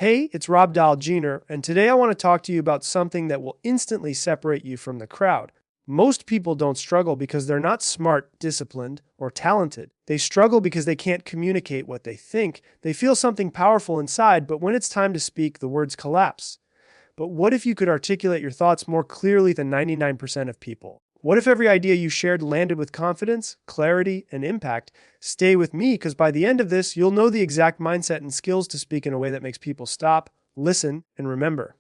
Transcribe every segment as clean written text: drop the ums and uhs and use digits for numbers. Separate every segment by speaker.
Speaker 1: Hey, it's Rob Dahl Jr., and today I want to talk to you about something that will instantly separate you from the crowd. Most people don't struggle because they're not smart, disciplined, or talented. They struggle because they can't communicate what they think. They feel something powerful inside, but when it's time to speak, the words collapse. But what if you could articulate your thoughts more clearly than 99% of people? What if every idea you shared landed with confidence, clarity, and impact? Stay with me, because by the end of this, you'll know the exact mindset and skills to speak in a way that makes people stop, listen, and remember.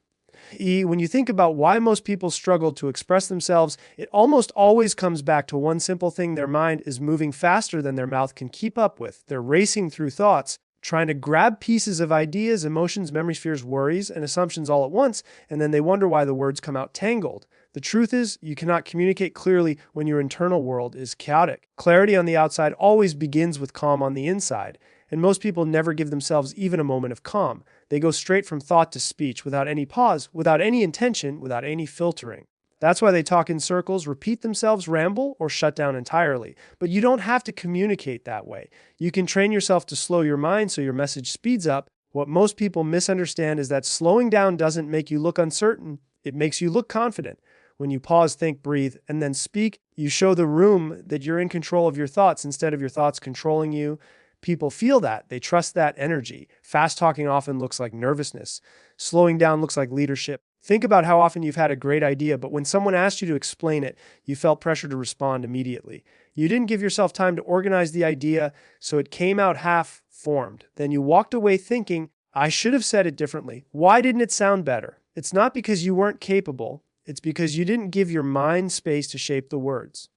Speaker 1: When you think about why most people struggle to express themselves, it almost always comes back to one simple thing: their mind is moving faster than their mouth can keep up with. They're racing through thoughts, trying to grab pieces of ideas, emotions, memories, fears, worries, and assumptions all at once, and then they wonder why the words come out tangled. The truth is, you cannot communicate clearly when your internal world is chaotic. Clarity on the outside always begins with calm on the inside, and most people never give themselves even a moment of calm. They go straight from thought to speech without any pause, without any intention, without any filtering. That's why they talk in circles, repeat themselves, ramble, or shut down entirely. But you don't have to communicate that way. You can train yourself to slow your mind so your message speeds up. What most people misunderstand is that slowing down doesn't make you look uncertain. It makes you look confident. When you pause, think, breathe, and then speak, you show the room that you're in control of your thoughts instead of your thoughts controlling you. People feel that. They trust that energy. Fast talking often looks like nervousness. Slowing down looks like leadership. Think about how often you've had a great idea, but when someone asked you to explain it, you felt pressure to respond immediately. You didn't give yourself time to organize the idea, so it came out half-formed. Then you walked away thinking, I should have said it differently. Why didn't it sound better? It's not because you weren't capable. It's because you didn't give your mind space to shape the words.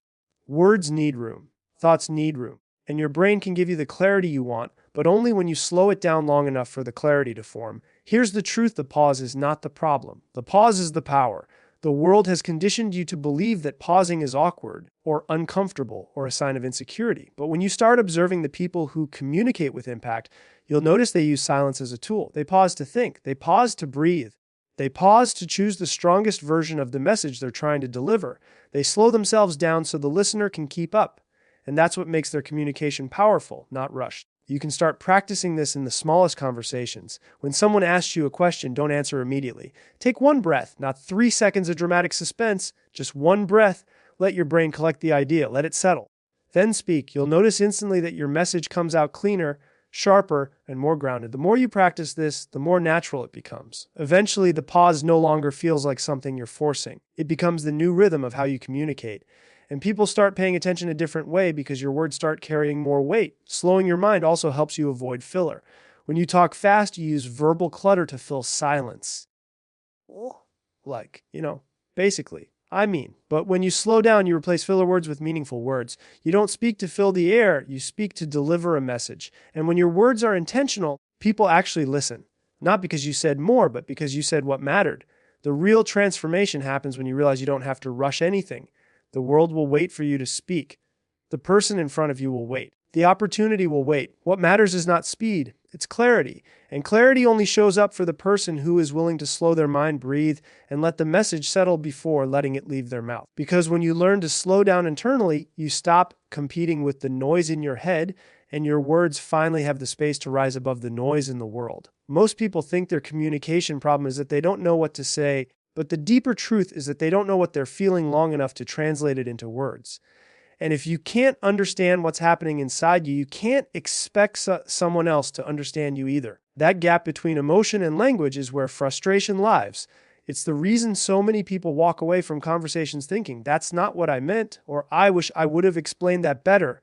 Speaker 1: Words need room. Thoughts need room. And your brain can give you the clarity you want, but only when you slow it down long enough for the clarity to form. Here's the truth: the pause is not the problem. The pause is the power. The world has conditioned you to believe that pausing is awkward or uncomfortable or a sign of insecurity. But when you start observing the people who communicate with impact, you'll notice they use silence as a tool. They pause to think. They pause to breathe. They pause to choose the strongest version of the message they're trying to deliver. They slow themselves down so the listener can keep up. And that's what makes their communication powerful, not rushed. You can start practicing this in the smallest conversations. When someone asks you a question, don't answer immediately. Take one breath, not 3 seconds of dramatic suspense, just one breath. Let your brain collect the idea, let it settle. Then speak. You'll notice instantly that your message comes out cleaner, sharper, and more grounded. The more you practice this, the more natural it becomes. Eventually, the pause no longer feels like something you're forcing. It becomes the new rhythm of how you communicate. And people start paying attention a different way because your words start carrying more weight. Slowing your mind also helps you avoid filler. When you talk fast, you use verbal clutter to fill silence. Basically. But when you slow down, you replace filler words with meaningful words. You don't speak to fill the air, you speak to deliver a message. And when your words are intentional, people actually listen. Not because you said more, but because you said what mattered. The real transformation happens when you realize you don't have to rush anything. The world will wait for you to speak. The person in front of you will wait. The opportunity will wait. What matters is not speed, it's clarity. And clarity only shows up for the person who is willing to slow their mind, breathe, and let the message settle before letting it leave their mouth. Because when you learn to slow down internally, you stop competing with the noise in your head, and your words finally have the space to rise above the noise in the world. Most people think their communication problem is that they don't know what to say, but the deeper truth is that they don't know what they're feeling long enough to translate it into words. And if you can't understand what's happening inside you, you can't expect someone else to understand you either. That gap between emotion and language is where frustration lies. It's the reason so many people walk away from conversations thinking, that's not what I meant, or I wish I would have explained that better.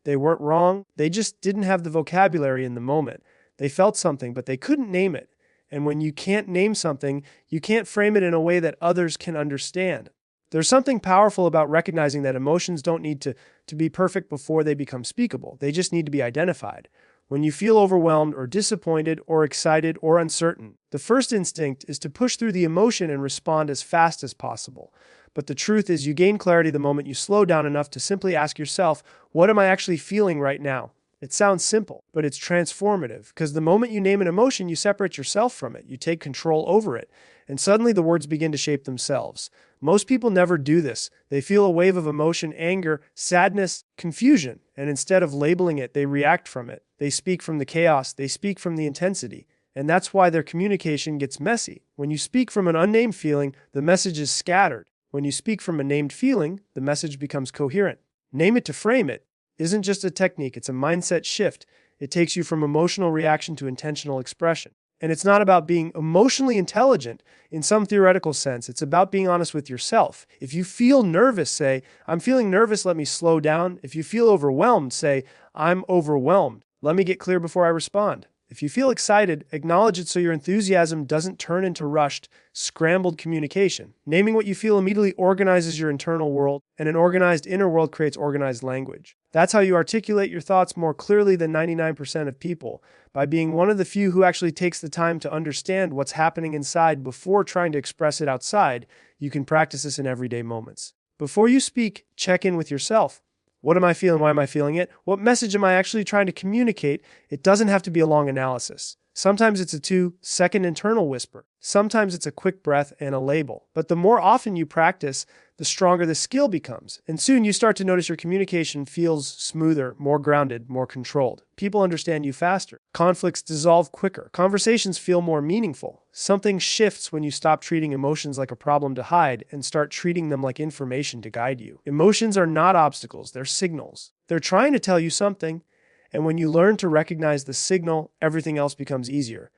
Speaker 1: They weren't wrong. They just didn't have the vocabulary in the moment. They felt something, but they couldn't name it. And when you can't name something, you can't frame it in a way that others can understand. There's something powerful about recognizing that emotions don't need to be perfect before they become speakable. They just need to be identified. When you feel overwhelmed or disappointed or excited or uncertain, the first instinct is to push through the emotion and respond as fast as possible. But the truth is, you gain clarity the moment you slow down enough to simply ask yourself, what am I actually feeling right now? It sounds simple, but it's transformative, because the moment you name an emotion, you separate yourself from it. You take control over it, and suddenly the words begin to shape themselves. Most people never do this. They feel a wave of emotion, anger, sadness, confusion, and instead of labeling it, they react from it. They speak from the chaos. They speak from the intensity. And that's why their communication gets messy. When you speak from an unnamed feeling, the message is scattered. When you speak from a named feeling, the message becomes coherent. Name it to frame it isn't just a technique, it's a mindset shift. It takes you from emotional reaction to intentional expression. And it's not about being emotionally intelligent in some theoretical sense. It's about being honest with yourself. If you feel nervous, say, I'm feeling nervous, let me slow down. If you feel overwhelmed, say, I'm overwhelmed. Let me get clear before I respond. If you feel excited, acknowledge it so your enthusiasm doesn't turn into rushed, scrambled communication. Naming what you feel immediately organizes your internal world, and an organized inner world creates organized language. That's how you articulate your thoughts more clearly than 99% of people, by being one of the few who actually takes the time to understand what's happening inside before trying to express it outside. You can practice this in everyday moments. Before you speak, check in with yourself. What am I feeling? Why am I feeling it? What message am I actually trying to communicate? It doesn't have to be a long analysis. Sometimes it's a 2-second internal whisper. Sometimes it's a quick breath and a label. But the more often you practice, the stronger the skill becomes. And soon you start to notice your communication feels smoother, more grounded, more controlled. People understand you faster. Conflicts dissolve quicker. Conversations feel more meaningful. Something shifts when you stop treating emotions like a problem to hide and start treating them like information to guide you. Emotions are not obstacles, they're signals. They're trying to tell you something. And when you learn to recognize the signal, everything else becomes easier.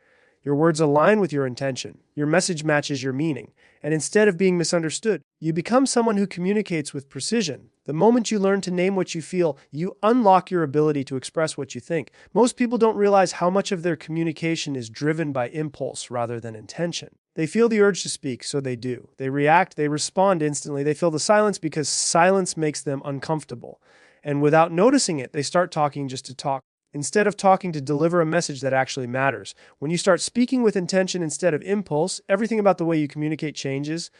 Speaker 1: Your words align with your intention. Your message matches your meaning. And instead of being misunderstood, you become someone who communicates with precision. The moment you learn to name what you feel, you unlock your ability to express what you think. Most people don't realize how much of their communication is driven by impulse rather than intention. They feel the urge to speak, so they do. They react, they respond instantly. They feel the silence because silence makes them uncomfortable. And without noticing it, they start talking just to talk, instead of talking to deliver a message that actually matters. When you start speaking with intention instead of impulse, everything about the way you communicate changes.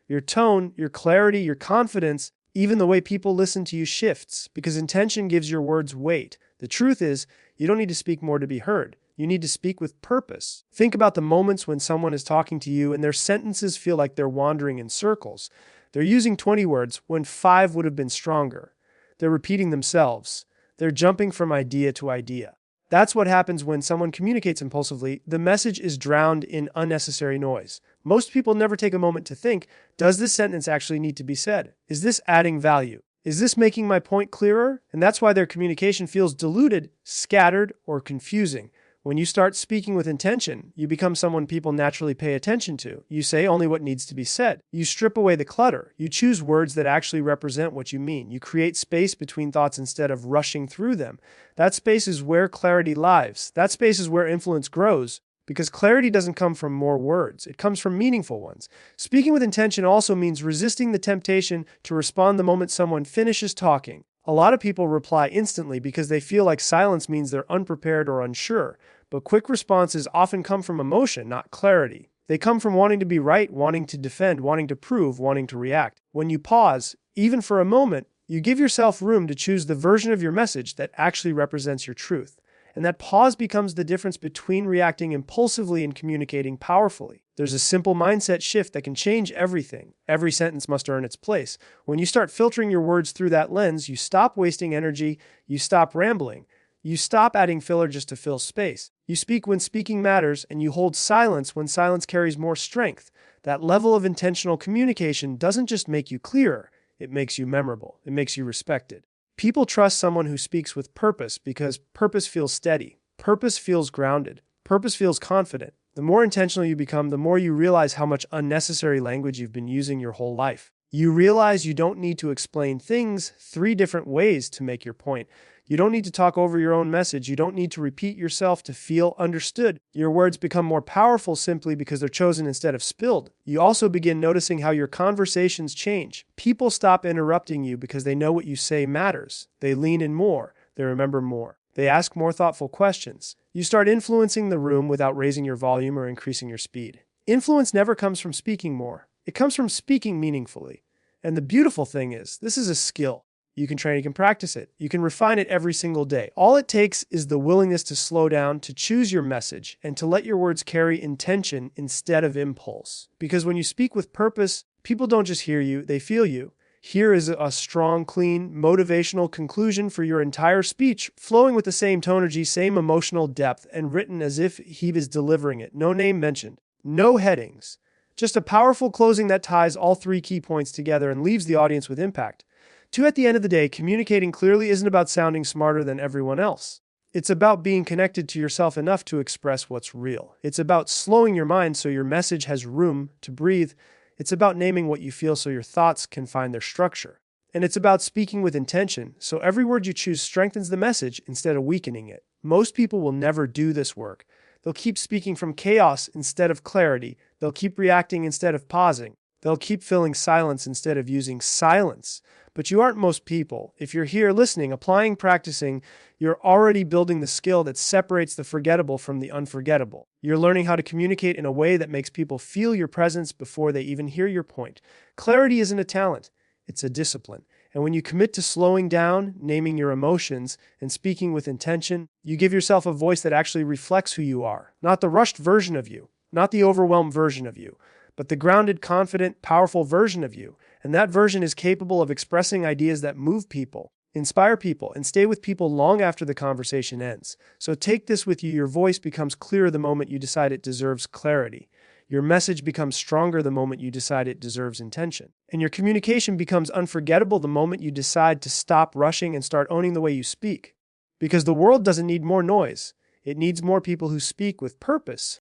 Speaker 1: Your tone, your clarity, your confidence, even the way people listen to you shifts, because intention gives your words weight. The truth is, you don't need to speak more to be heard. You need to speak with purpose. Think about the moments when someone is talking to you and their sentences feel like they're wandering in circles. They're using 20 words when 5 would have been stronger. They're repeating themselves. They're jumping from idea to idea. That's what happens when someone communicates impulsively. The message is drowned in unnecessary noise. Most people never take a moment to think, does this sentence actually need to be said? Is this adding value? Is this making my point clearer? And that's why their communication feels diluted, scattered, or confusing. When you start speaking with intention, you become someone people naturally pay attention to. You say only what needs to be said. You strip away the clutter. You choose words that actually represent what you mean. You create space between thoughts instead of rushing through them. That space is where clarity lives. That space is where influence grows. Because clarity doesn't come from more words. It comes from meaningful ones. Speaking with intention also means resisting the temptation to respond the moment someone finishes talking. A lot of people reply instantly because they feel like silence means they're unprepared or unsure. But quick responses often come from emotion, not clarity. They come from wanting to be right, wanting to defend, wanting to prove, wanting to react. When you pause, even for a moment, you give yourself room to choose the version of your message that actually represents your truth. And that pause becomes the difference between reacting impulsively and communicating powerfully. There's a simple mindset shift that can change everything. Every sentence must earn its place. When you start filtering your words through that lens, you stop wasting energy, you stop rambling, you stop adding filler just to fill space. You speak when speaking matters, and you hold silence when silence carries more strength. That level of intentional communication doesn't just make you clearer, it makes you memorable. It makes you respected. People trust someone who speaks with purpose because purpose feels steady. Purpose feels grounded. Purpose feels confident. The more intentional you become, the more you realize how much unnecessary language you've been using your whole life. You realize you don't need to explain things 3 different ways to make your point. You don't need to talk over your own message. You don't need to repeat yourself to feel understood. Your words become more powerful simply because they're chosen instead of spilled. You also begin noticing how your conversations change. People stop interrupting you because they know what you say matters. They lean in more. They remember more. They ask more thoughtful questions. You start influencing the room without raising your volume or increasing your speed. Influence never comes from speaking more. It comes from speaking meaningfully. And the beautiful thing is, this is a skill. You can train, you can practice it. You can refine it every single day. All it takes is the willingness to slow down, to choose your message, and to let your words carry intention instead of impulse. Because when you speak with purpose, people don't just hear you, they feel you. Here is a strong, clean, motivational conclusion for your entire speech, flowing with the same tonergy, same emotional depth, and written as if he is delivering it. No name mentioned, no headings. Just a powerful closing that ties all three key points together and leaves the audience with impact. 2. At the end of the day, communicating clearly isn't about sounding smarter than everyone else. It's about being connected to yourself enough to express what's real. It's about slowing your mind so your message has room to breathe. It's about naming what you feel so your thoughts can find their structure. And it's about speaking with intention, so every word you choose strengthens the message instead of weakening it. Most people will never do this work. They'll keep speaking from chaos instead of clarity. They'll keep reacting instead of pausing. They'll keep filling silence instead of using silence. But you aren't most people. If you're here listening, applying, practicing, you're already building the skill that separates the forgettable from the unforgettable. You're learning how to communicate in a way that makes people feel your presence before they even hear your point. Clarity isn't a talent, it's a discipline. And when you commit to slowing down, naming your emotions, and speaking with intention, you give yourself a voice that actually reflects who you are. Not the rushed version of you, not the overwhelmed version of you, but the grounded, confident, powerful version of you. And that version is capable of expressing ideas that move people, inspire people, and stay with people long after the conversation ends. So take this with you. Your voice becomes clearer the moment you decide it deserves clarity. Your message becomes stronger the moment you decide it deserves intention. And your communication becomes unforgettable the moment you decide to stop rushing and start owning the way you speak. Because the world doesn't need more noise. It needs more people who speak with purpose.